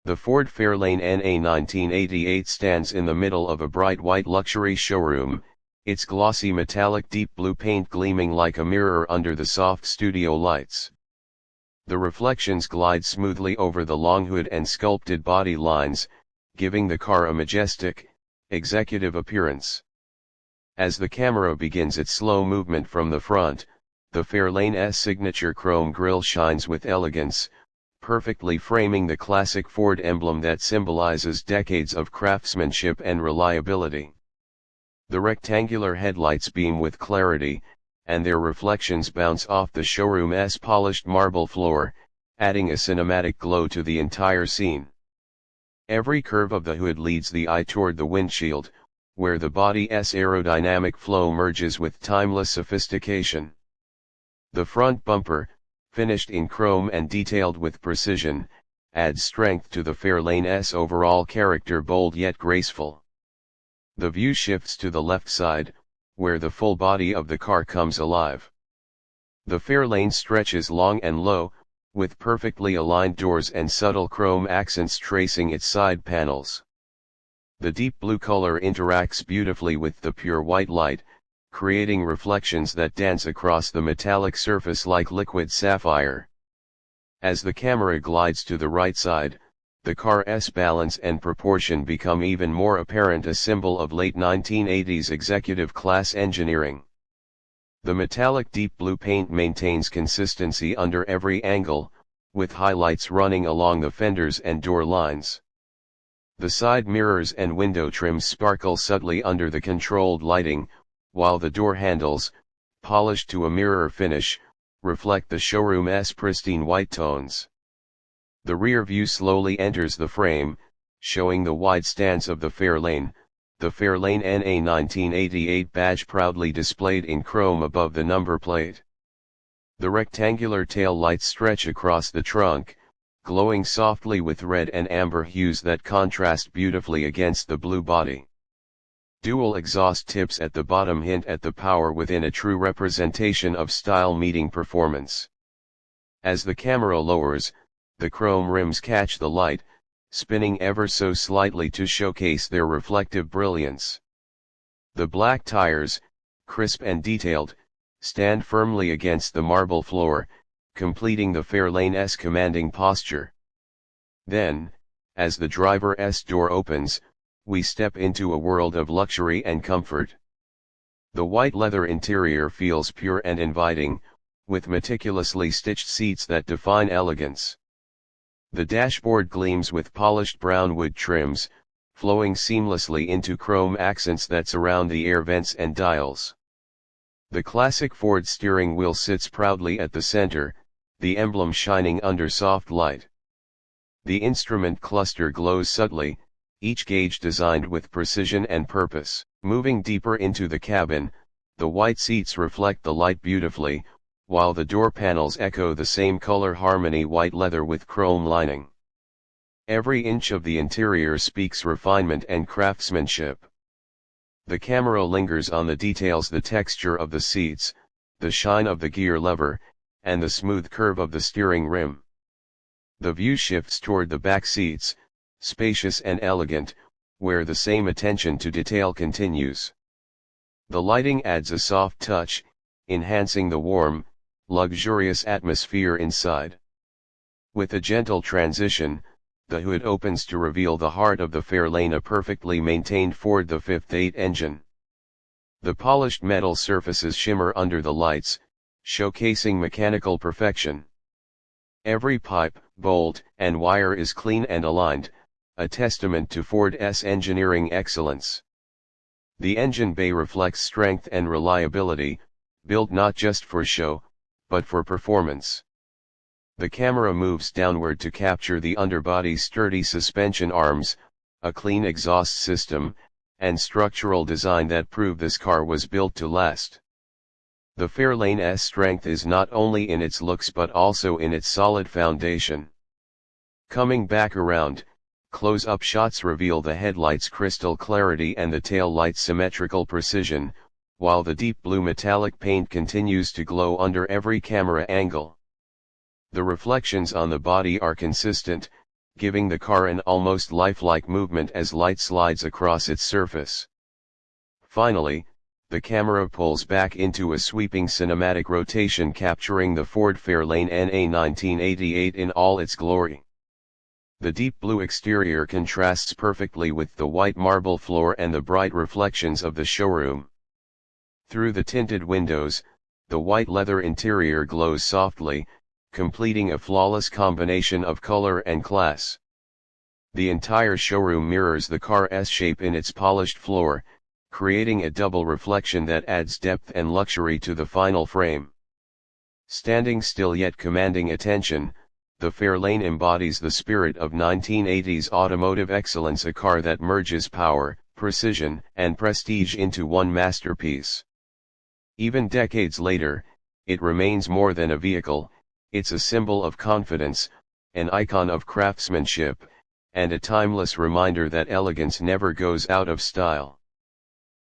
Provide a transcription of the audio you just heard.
The Ford Fairlane NA 1988 stands in the middle of a bright white luxury showroom, its glossy metallic deep blue paint gleaming like a mirror under the soft studio lights. The reflections glide smoothly over the long hood and sculpted body lines, giving the car a majestic, executive appearance. As the camera begins its slow movement from the front, the Fairlane's signature chrome grille shines with elegance, perfectly framing the classic Ford emblem that symbolizes decades of craftsmanship and reliability. The rectangular headlights beam with clarity, and their reflections bounce off the showroom's polished marble floor, adding a cinematic glow to the entire scene. Every curve of the hood leads the eye toward the windshield, where the body's aerodynamic flow merges with timeless sophistication. The front bumper, finished in chrome and detailed with precision, adds strength to the Fairlane's overall character, bold yet graceful. The view shifts to the left side, where the full body of the car comes alive. The Fairlane stretches long and low, with perfectly aligned doors and subtle chrome accents tracing its side panels. The deep blue color interacts beautifully with the pure white light, creating reflections that dance across the metallic surface like liquid sapphire. As the camera glides to the right side, the car's balance and proportion become even more apparent, a symbol of late 1980s executive class engineering. The metallic deep blue paint maintains consistency under every angle, with highlights running along the fenders and door lines. The side mirrors and window trims sparkle subtly under the controlled lighting, while the door handles, polished to a mirror finish, reflect the showroom's pristine white tones. The rear view slowly enters the frame, showing the wide stance of the Fairlane, the Fairlane NA 1988 badge proudly displayed in chrome above the number plate. The rectangular tail lights stretch across the trunk, glowing softly with red and amber hues that contrast beautifully against the blue body. Dual exhaust tips at the bottom hint at the power within, a true representation of style meeting performance. As the camera lowers, the chrome rims catch the light, spinning ever so slightly to showcase their reflective brilliance. The black tires, crisp and detailed, stand firmly against the marble floor, completing the Fairlane's commanding posture. Then, as the driver's door opens, we step into a world of luxury and comfort. The white leather interior feels pure and inviting, with meticulously stitched seats that define elegance. The dashboard gleams with polished brown wood trims, flowing seamlessly into chrome accents that surround the air vents and dials. The classic Ford steering wheel sits proudly at the center, the emblem shining under soft light. The instrument cluster glows subtly, each gauge designed with precision and purpose. Moving deeper into the cabin, the white seats reflect the light beautifully, while the door panels echo the same color harmony: white leather with chrome lining. Every inch of the interior speaks refinement and craftsmanship. The camera lingers on the details: the texture of the seats, the shine of the gear lever, and the smooth curve of the steering rim. The view shifts toward the back seats, spacious and elegant, where the same attention to detail continues. The lighting adds a soft touch, enhancing the warm, luxurious atmosphere inside. With a gentle transition, the hood opens to reveal the heart of the Fairlane, a perfectly maintained Ford the 5.8 engine. The polished metal surfaces shimmer under the lights, showcasing mechanical perfection. Every pipe, bolt, and wire is clean and aligned, a testament to Ford's engineering excellence. The engine bay reflects strength and reliability, built not just for show, but for performance. The camera moves downward to capture the underbody's sturdy suspension arms, a clean exhaust system, and structural design that prove this car was built to last. The Fairlane's strength is not only in its looks but also in its solid foundation. Coming back around, close-up shots reveal the headlights' crystal clarity and the tail light's symmetrical precision, while the deep blue metallic paint continues to glow under every camera angle. The reflections on the body are consistent, giving the car an almost lifelike movement as light slides across its surface. Finally, the camera pulls back into a sweeping cinematic rotation capturing the Ford Fairlane NA 1988 in all its glory. The deep blue exterior contrasts perfectly with the white marble floor and the bright reflections of the showroom. Through the tinted windows, the white leather interior glows softly, completing a flawless combination of color and class. The entire showroom mirrors the car's shape in its polished floor, creating a double reflection that adds depth and luxury to the final frame. Standing still yet commanding attention, the Fairlane embodies the spirit of 1980s automotive excellence, a car that merges power, precision, and prestige into one masterpiece. Even decades later, it remains more than a vehicle, it's a symbol of confidence, an icon of craftsmanship, and a timeless reminder that elegance never goes out of style.